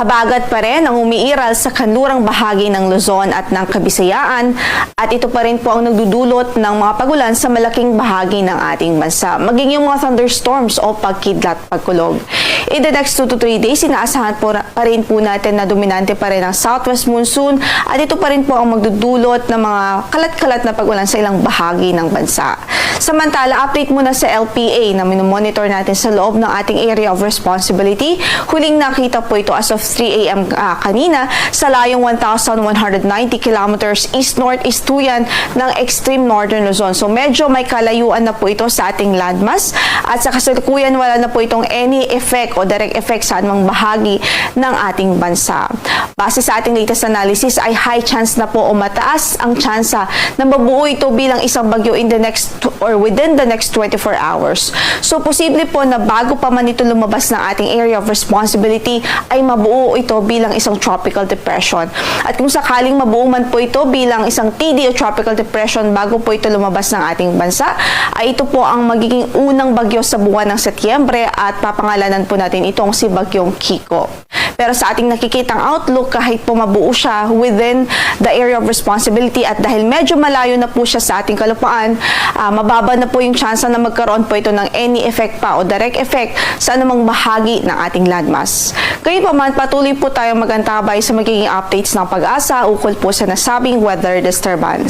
Habagat pa rin ang umiiral sa kanlurang bahagi ng Luzon at ng Kabisayaan at ito pa rin po ang nagdudulot ng mga pagulan sa malaking bahagi ng ating bansa. Maging yung mga thunderstorms o pagkidlat, pagkulog. In the next 2 to 3 days, inaasahan pa rin po natin na dominante pa rin ang southwest monsoon at ito pa rin po ang magdudulot ng mga kalat-kalat na pagulan sa ilang bahagi ng bansa. Samantala, update muna sa LPA na minomonitor natin sa loob ng ating area of responsibility. Huling nakita po ito as of 3 a.m. Kanina sa layong 1,190 kilometers east-northeast yan ng extreme northern Luzon. So medyo may kalayuan na po ito sa ating landmass at sa kasalukuyan wala na po itong any effect o direct effect sa anumang bahagi ng ating bansa. Base sa ating latest analysis ay high chance na po o mataas ang tsansa na mabuo ito bilang isang bagyo in the next or within the next 24 hours. So posible po na bago pa man ito lumabas ng ating area of responsibility ay mabuo ito bilang isang tropical depression. At kung sakaling mabuo man po ito bilang isang TD o tropical depression bago po ito lumabas ng ating bansa, ay ito po ang magiging unang bagyo sa buwan ng Setyembre at papangalanan po natin itong si Bagyong Kiko. Pero sa ating nakikitang outlook, kahit po mabuo siya within the area of responsibility at dahil medyo malayo na po siya sa ating kalupaan, mababa na po yung chance na magkaroon po ito ng any effect pa o direct effect sa anumang bahagi ng ating landmass. Gayunpaman, patuloy po tayong magantabay sa magiging updates ng Pag-asa ukol po sa nasabing weather disturbance.